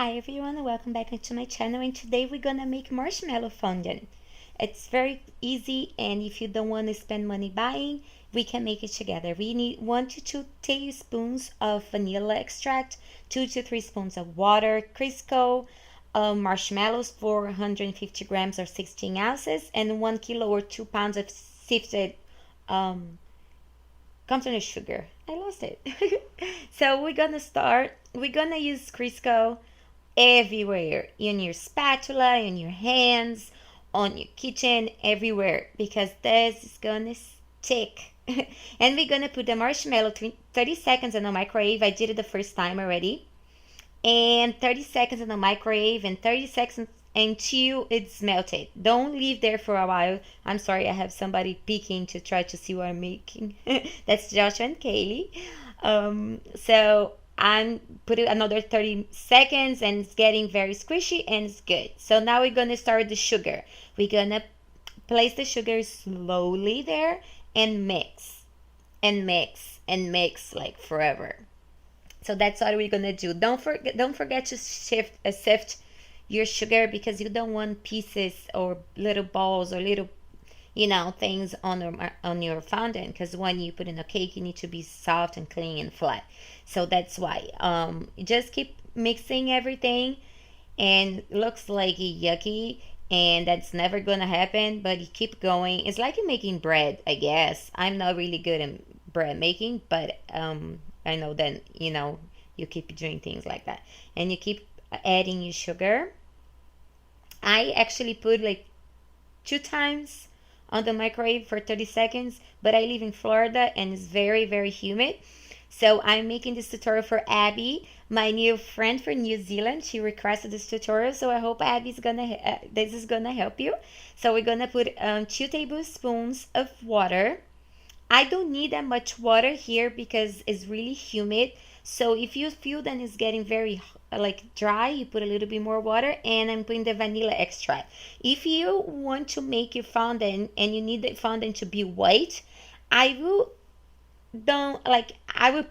Hi everyone and welcome back to my channel, and today we're gonna make marshmallow fondant. It's very easy, and if you don't want to spend money buying, we can make it together. We need 1 to 2 tablespoons of vanilla extract, 2 to 3 spoons of water, Crisco, marshmallows, 450 grams or 16 ounces, and 1 kilo or 2 pounds of sifted Confe.Sugar. I lost it. So we're gonna use Crisco everywhere, in your spatula, in your hands, on your kitchen, everywhere, because this is gonna stick. And we're gonna put the marshmallow 30 seconds in the microwave. I did it the first time already, and 30 seconds in the microwave, and 30 seconds until it's melted. Don't leave there for a while. I'm sorry, I have somebody peeking to try to see what I'm making. That's Josh and Kaylee. So I'm putting another 30 seconds, and it's getting very squishy and it's good. So now we're gonna start the sugar. We're gonna place the sugar slowly there and mix and mix and mix like forever. So that's what we're gonna do. Don't forget to sift your sugar, because you don't want pieces or little balls or little things on your fondant, because when you put in a cake, you need to be soft and clean and flat. So that's why just keep mixing everything, and it looks like yucky, and that's never gonna happen, but you keep going. It's like you're making bread, I guess. I'm not really good at bread making, but I know that you keep doing things like that, and you keep adding your sugar. I actually put like 2 times on the microwave for 30 seconds, but I live in Florida and it's very, very humid. So I'm making this tutorial for Abby, my new friend from New Zealand. She requested this tutorial, so I hope Abby's this is gonna help you. So we're gonna put 2 tablespoons of water. I don't need that much water here because it's really humid. So if you feel that it's getting very dry, you put a little bit more water. And I'm putting the vanilla extract. If you want to make your fondant and you need the fondant to be white, I will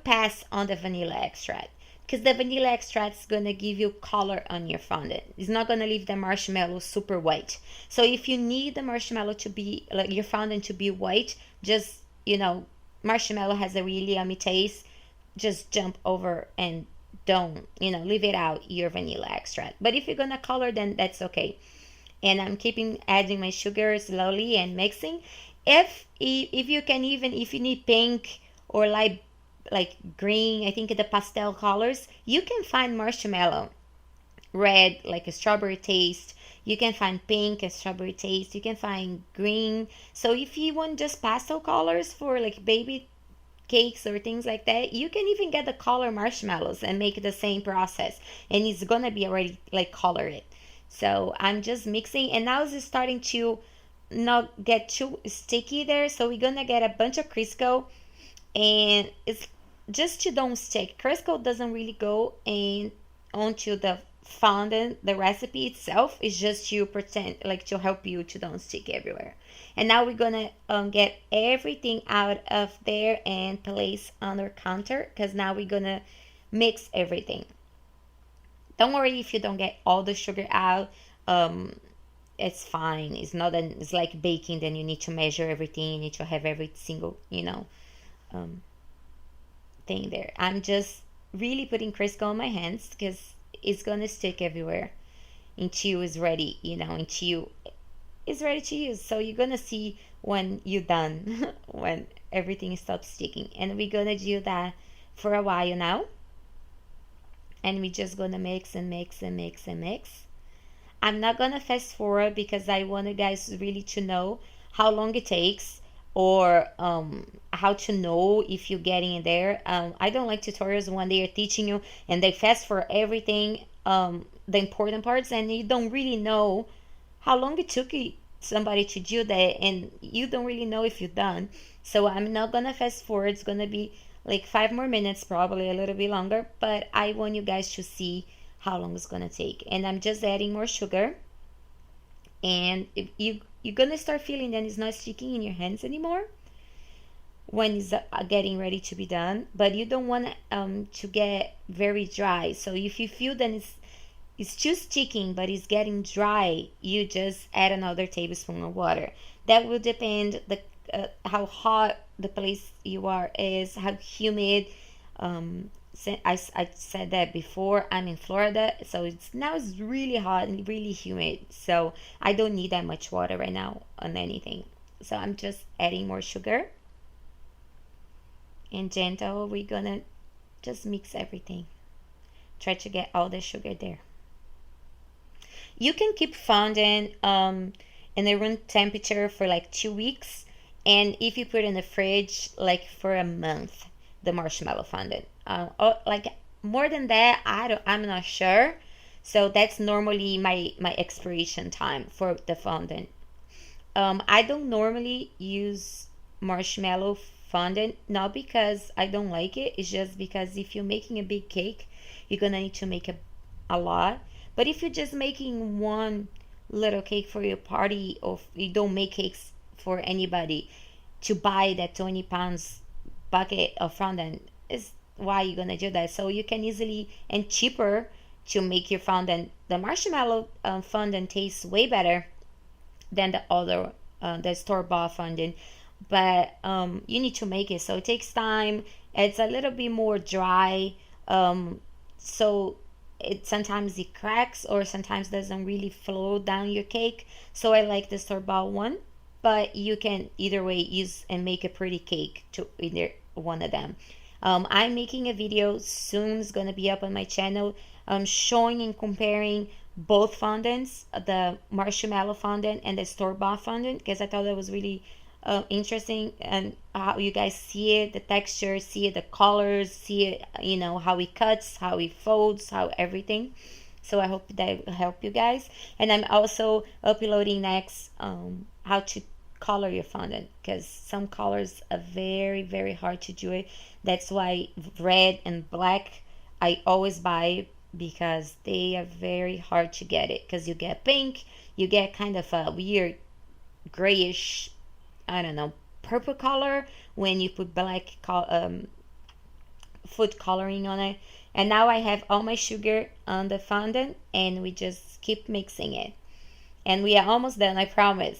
pass on the vanilla extract, because the vanilla extract is gonna give you color on your fondant. It's not gonna leave the marshmallow super white. So if you need the marshmallow to be your fondant to be white, just marshmallow has a really yummy taste. Just jump over and don't leave it out your vanilla extract. But if you're gonna color, then that's okay. And I'm keeping adding my sugar slowly and mixing. If you can, even if you need pink or like green, I think the pastel colors, you can find marshmallow red, like a strawberry taste. You can find pink, a strawberry taste. You can find green. So if you want just pastel colors for like baby cakes or things like that, you can even get the color marshmallows and make the same process, and it's gonna be already colored. So I'm just mixing, and now it's starting to not get too sticky there. So we're gonna get a bunch of Crisco, and it's just to don't stick. Crisco doesn't really go in onto the fondant. The recipe itself is just to pretend to help you to don't stick everywhere. And now we're gonna get everything out of there and place on our counter, because now we're gonna mix everything. Don't worry if you don't get all the sugar out. It's fine. It's not it's like baking, then you need to measure everything. You need to have every single thing there. I'm just really putting Crisco on my hands, because it's gonna stick everywhere until it's ready, until it's ready to use. So you're gonna see when you're done, when everything stops sticking. And we're gonna do that for a while now, and we're just gonna mix and mix and mix and mix. I'm not gonna fast forward, because I want you guys really to know how long it takes, or how to know if you're getting in there. I don't like tutorials when they are teaching you and they fast for everything, the important parts, and you don't really know how long it took somebody to do that, and you don't really know if you're done. So I'm not gonna fast forward. It's gonna be like 5 more minutes, probably a little bit longer, but I want you guys to see how long it's gonna take. And I'm just adding more sugar, and if you're gonna start feeling that it's not sticking in your hands anymore when it's getting ready to be done. But you don't want to get very dry. So if you feel that it's it's still sticking but it's getting dry, you just add another tablespoon of water. That will depend the how hot the place you are is, how humid. I said that before. I'm in Florida, so it's really hot and really humid. So I don't need that much water right now on anything. So I'm just adding more sugar and gentle. We're gonna just mix everything. Try to get all the sugar there. You can keep fondant in the room temperature for like 2 weeks, and if you put it in the fridge like for a month, the marshmallow fondant. Or like more than that, I'm not sure. So that's normally my expiration time for the fondant. I don't normally use marshmallow fondant, not because I don't like it. It's just because if you're making a big cake, you're gonna need to make a lot. But if you're just making one little cake for your party, or you don't make cakes for anybody, to buy that 20 pounds bucket of fondant is why you're gonna do that. So you can easily and cheaper to make your fondant. The marshmallow fondant tastes way better than the other the store-bought fondant, but you need to make it, so it takes time. It's a little bit more dry, so it sometimes it cracks or sometimes doesn't really flow down your cake. So I like the store-bought one, but you can either way use and make a pretty cake to either one of them. I'm making a video soon, it's gonna be up on my channel, showing and comparing both fondants, the marshmallow fondant and the store-bought fondant, because I thought that was really interesting, and how you guys see it, the texture, see it, the colors, see it, how it cuts, how it folds, how everything. So I hope that will help you guys. And I'm also uploading next how to color your fondant, because some colors are very, very hard to do it. That's why red and black I always buy, because they are very hard to get it, because you get pink, you get kind of a weird grayish, I don't know, purple color when you put black food coloring on it. And now I have all my sugar on the fondant, and we just keep mixing it. And we are almost done, I promise.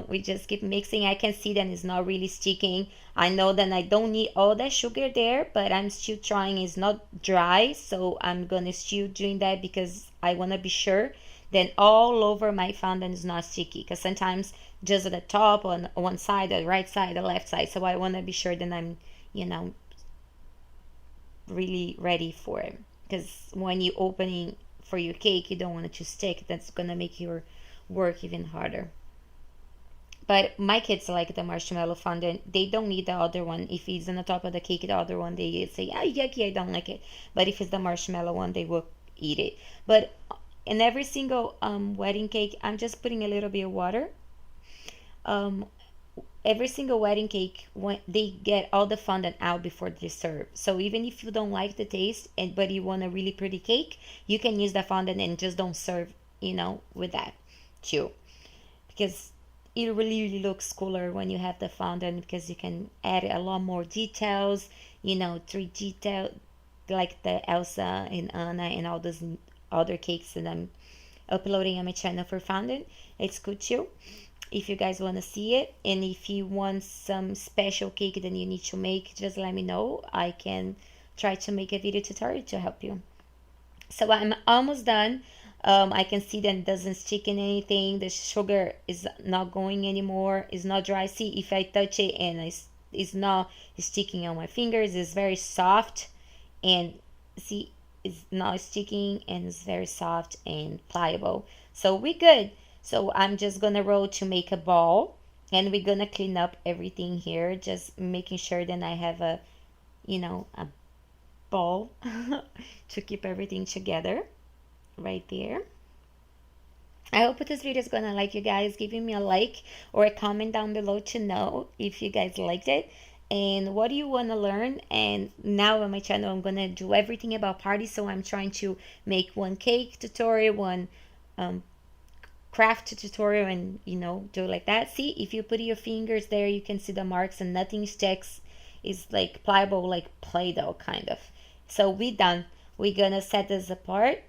We just keep mixing. I can see that it's not really sticking. I know that I don't need all that sugar there, but I'm still trying. It's not dry, so I'm gonna still doing that, because I want to be sure that all over my fondant is not sticky, because sometimes just at the top, on one side, the right side, the left side. So I want to be sure that I'm really ready for it, because when you opening for your cake, you don't want it to stick. That's gonna make your work even harder. But my kids like the marshmallow fondant. They don't need the other one. If it's on the top of the cake, the other one, they say, "Ah, yucky, I don't like it." But if it's the marshmallow one, they will eat it. But in every single wedding cake, I'm just putting a little bit of water. Um, every single wedding cake, when they get all the fondant out before they serve. So even if you don't like the taste, but you want a really pretty cake, you can use the fondant and just don't serve with that too, because it really looks cooler when you have the fondant, because you can add a lot more details, 3D detail, like the Elsa and Anna and all those other cakes that I'm uploading on my channel for fondant. It's cool too, if you guys want to see it. And if you want some special cake that you need to make, just let me know. I can try to make a video tutorial to help you. So I'm almost done. I can see that it doesn't stick in anything. The sugar is not going anymore. It's not dry. See, if I touch it and it's not sticking on my fingers, it's very soft. And see, it's not sticking, and it's very soft and pliable. So we're good. So I'm just gonna roll to make a ball, and we're gonna clean up everything here, just making sure that I have a ball to keep everything together right there. I hope this video is gonna like you guys. Giving me a like or a comment down below to know if you guys liked it and what do you want to learn. And now on my channel, I'm gonna do everything about parties. So I'm trying to make one cake tutorial, one craft tutorial, and do like that. See, if you put your fingers there, you can see the marks and nothing sticks. It's like pliable, like Play-Doh kind of. So we done. We're gonna set this apart,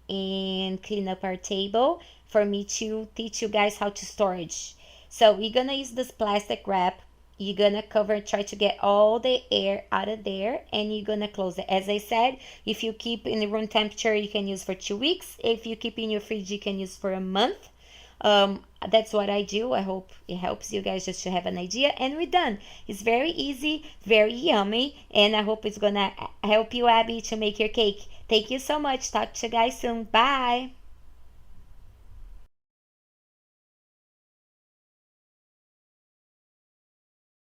and clean up our table for me to teach you guys how to storage. So we're gonna use this plastic wrap. You're gonna cover, try to get all the air out of there, and you're gonna close it. As I said, if you keep in the room temperature, you can use for 2 weeks. If you keep in your fridge, you can use for a month. That's what I do. I hope it helps you guys just to have an idea. And we're done. It's very easy, very yummy, and I hope it's gonna help you, Abby, to make your cake. Thank you so much. Talk to you guys soon. Bye.